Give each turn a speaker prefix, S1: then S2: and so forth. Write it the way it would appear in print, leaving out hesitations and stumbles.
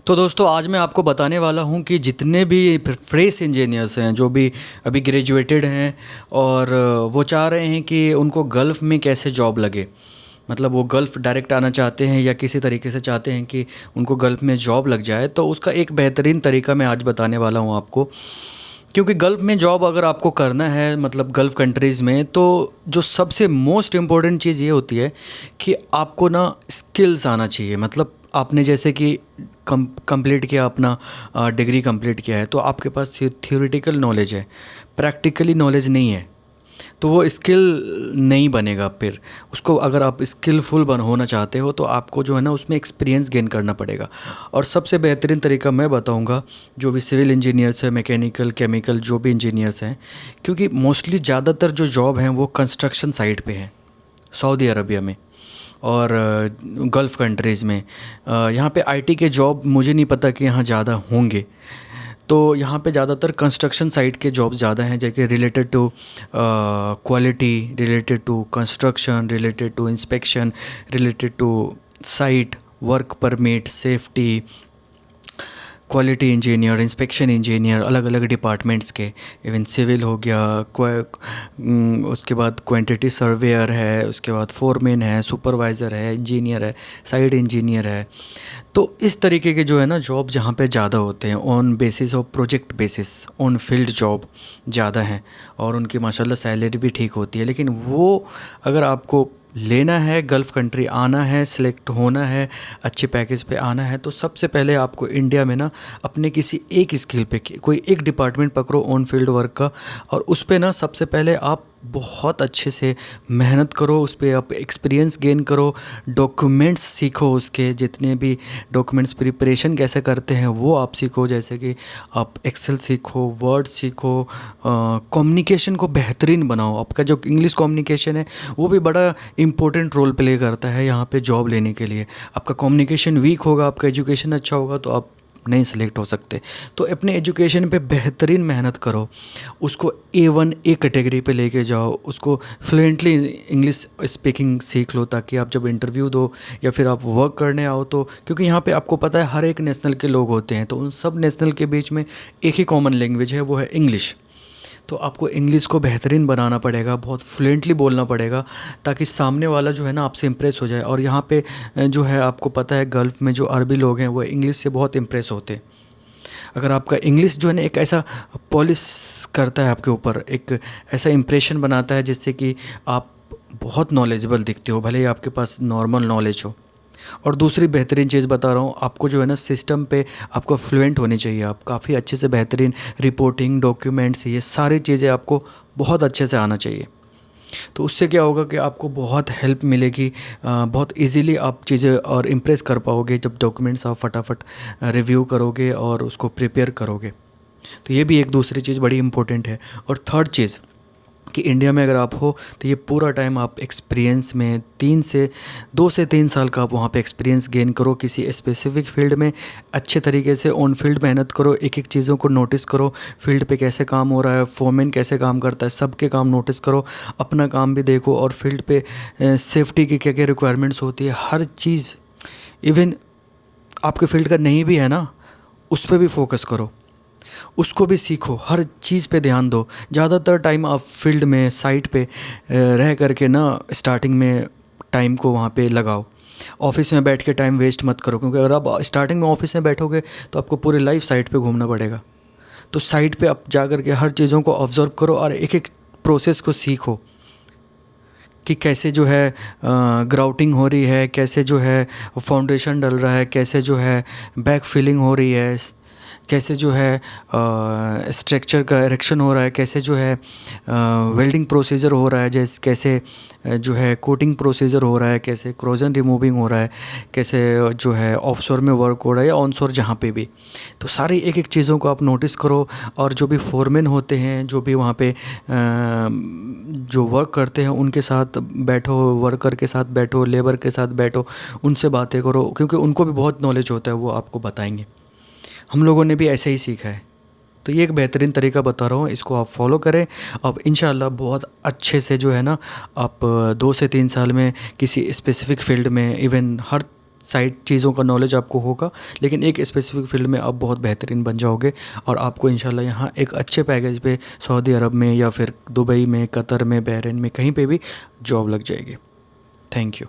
S1: तो दोस्तों आज मैं आपको बताने वाला हूँ कि जितने भी फ्रेश इंजीनियर्स हैं जो भी अभी ग्रेजुएटेड हैं और वो चाह रहे हैं कि उनको गल्फ़ में कैसे जॉब लगे। मतलब वो गल्फ़ डायरेक्ट आना चाहते हैं या किसी तरीके से चाहते हैं कि उनको गल्फ़ में जॉब लग जाए, तो उसका एक बेहतरीन तरीका मैं आज बताने वाला हूँ आपको। क्योंकि गल्फ़ में जॉब अगर आपको करना है, मतलब गल्फ़ कंट्रीज़ में, तो जो सबसे मोस्ट इम्पॉर्टेंट चीज़ ये होती है कि आपको ना स्किल्स आना चाहिए। मतलब आपने जैसे कि कंप्लीट किया अपना डिग्री कंप्लीट किया है, तो आपके पास थ्योरेटिकल नॉलेज है, प्रैक्टिकली नॉलेज नहीं है, तो वो स्किल नहीं बनेगा। फिर उसको अगर आप स्किलफुल बन होना चाहते हो तो आपको जो है ना उसमें एक्सपीरियंस गेन करना पड़ेगा। और सबसे बेहतरीन तरीका मैं बताऊंगा, जो भी सिविल इंजीनियर्स हैं, मैकेनिकल, केमिकल, जो भी इंजीनियर्स हैं, क्योंकि मोस्टली ज़्यादातर जो जॉब हैं वो कंस्ट्रक्शन साइट पे हैं सऊदी अरबिया में और गल्फ़ कंट्रीज़ में। यहाँ पे आईटी के जॉब मुझे नहीं पता कि यहाँ ज़्यादा होंगे। तो यहाँ पे ज़्यादातर कंस्ट्रक्शन साइट के जॉब ज़्यादा हैं, जैसे related to quality, related to construction, related to inspection, related to site work permit, safety, quality engineer, inspection engineer, अलग अलग डिपार्टमेंट्स के। इवन सिविल हो गया, उसके बाद क्वांटिटी सर्वेयर है, उसके बाद फोरमैन है, सुपरवाइज़र है, इंजीनियर है, साइट इंजीनियर है। तो इस तरीके के जो है ना जॉब जहाँ पे ज़्यादा होते हैं, on basis of project basis, on field job ज़्यादा हैं और उनकी माशाल्लाह सैलरी भी ठीक होती है। लेकिन वो अगर आपको लेना है, गल्फ़ कंट्री आना है, सिलेक्ट होना है, अच्छे पैकेज पे आना है, तो सबसे पहले आपको इंडिया में ना अपने किसी एक स्किल पे कोई एक डिपार्टमेंट पकड़ो ऑन फील्ड वर्क का, और उस पे ना सबसे पहले आप बहुत अच्छे से मेहनत करो, उस पे आप एक्सपीरियंस गेन करो, डॉक्यूमेंट्स सीखो, उसके जितने भी डॉक्यूमेंट्स प्रिपरेशन कैसे करते हैं वो आप सीखो। जैसे कि आप एक्सेल सीखो, वर्ड सीखो, कम्युनिकेशन को बेहतरीन बनाओ। आपका जो इंग्लिश कम्युनिकेशन है वो भी बड़ा इंपॉर्टेंट रोल प्ले करता है यहाँ पे जॉब लेने के लिए। आपका कम्युनिकेशन वीक होगा, आपका एजुकेशन अच्छा होगा तो आप नहीं सेलेक्ट हो सकते। तो अपने एजुकेशन पे बेहतरीन मेहनत करो, उसको A1 ए कैटेगरी पे लेके जाओ, उसको फ्लुएंटली इंग्लिश स्पीकिंग सीख लो, ताकि आप जब इंटरव्यू दो या फिर आप वर्क करने आओ तो, क्योंकि यहाँ पे आपको पता है हर एक नेशनल के लोग होते हैं, तो उन सब नेशनल के बीच में एक ही कॉमन लैंग्वेज है, वो है इंग्लिश। तो आपको इंग्लिश को बेहतरीन बनाना पड़ेगा, बहुत फ्लुएंटली बोलना पड़ेगा, ताकि सामने वाला जो है ना आपसे इम्प्रेस हो जाए। और यहाँ पे जो है आपको पता है गल्फ़ में जो अरबी लोग हैं वो इंग्लिश से बहुत इम्प्रेस होते हैं। अगर आपका इंग्लिश जो है ना एक ऐसा पॉलिश करता है आपके ऊपर, एक ऐसा इम्प्रेशन बनाता है जिससे कि आप बहुत नॉलेजेबल दिखते हो, भले ही आपके पास नॉर्मल नॉलेज हो। और दूसरी बेहतरीन चीज़ बता रहा हूँ आपको, जो है ना सिस्टम पे आपको फ्लुएंट होनी चाहिए। आप काफ़ी अच्छे से बेहतरीन रिपोर्टिंग, डॉक्यूमेंट्स, ये सारी चीज़ें आपको बहुत अच्छे से आना चाहिए। तो उससे क्या होगा कि आपको बहुत हेल्प मिलेगी, बहुत इजीली आप चीज़ें और इम्प्रेस कर पाओगे जब डॉक्यूमेंट्स आप फटाफट रिव्यू करोगे और उसको प्रिपेयर करोगे। तो ये भी एक दूसरी चीज़ बड़ी इंपॉर्टेंट है। और थर्ड चीज़ कि इंडिया में अगर आप हो तो ये पूरा टाइम आप एक्सपीरियंस में 2 से 3 साल का आप वहाँ पे एक्सपीरियंस गेन करो किसी स्पेसिफिक फील्ड में। अच्छे तरीके से ऑन फील्ड मेहनत करो, एक एक चीज़ों को नोटिस करो, फील्ड पे कैसे काम हो रहा है, फोरमैन कैसे काम करता है, सबके काम नोटिस करो, अपना काम भी देखो, और फील्ड पे सेफ्टी की क्या क्या रिक्वायरमेंट्स होती है, हर चीज़। इवन आपके फील्ड का नहीं भी है ना, उस पर भी फोकस करो, उसको भी सीखो, हर चीज़ पे ध्यान दो। ज़्यादातर टाइम आप फील्ड में, साइट पे रह करके ना स्टार्टिंग में टाइम को वहाँ पे लगाओ। ऑफिस में बैठ के टाइम वेस्ट मत करो, क्योंकि अगर आप स्टार्टिंग में ऑफिस में बैठोगे तो आपको पूरी लाइफ साइट पे घूमना पड़ेगा। तो साइट पे आप जा कर के हर चीज़ों को ऑब्ज़र्व करो और एक एक प्रोसेस को सीखो कि कैसे जो है ग्राउटिंग हो रही है, कैसे जो है फाउंडेशन डल रहा है, कैसे जो है बैक फिलिंग हो रही है, कैसे जो है स्ट्रक्चर का इरेक्शन हो रहा है, कैसे जो है वेल्डिंग प्रोसीजर हो रहा है, जैसे कैसे जो है कोटिंग प्रोसीजर हो रहा है, कैसे क्रोजन रिमूविंग हो रहा है, कैसे जो है ऑफशोर में वर्क हो रहा है या ऑनशोर जहाँ पे भी। तो सारी एक एक चीज़ों को आप नोटिस करो। और जो भी फोरमैन होते हैं, जो भी वहाँ पे जो वर्क करते हैं, उनके साथ बैठो, वर्कर के साथ बैठो, लेबर के साथ बैठो, उनसे बातें करो, क्योंकि उनको भी बहुत नॉलेज होता है, वो आपको बताएंगे। हम लोगों ने भी ऐसे ही सीखा है। तो ये एक बेहतरीन तरीका बता रहा हूँ, इसको आप फॉलो करें। आप इंशाल्लाह बहुत अच्छे से जो है ना आप 2 से 3 साल में किसी स्पेसिफ़िक फ़ील्ड में, इवन हर साइड चीज़ों का नॉलेज आपको होगा, लेकिन एक स्पेसिफिक फील्ड में आप बहुत बेहतरीन बन जाओगे और आपको इंशाल्लाह यहाँ एक अच्छे पैकेज पे सऊदी अरब में या फिर दुबई में, कतर में, बहरीन में, कहीं पे भी जॉब लग जाएगी। Thank you.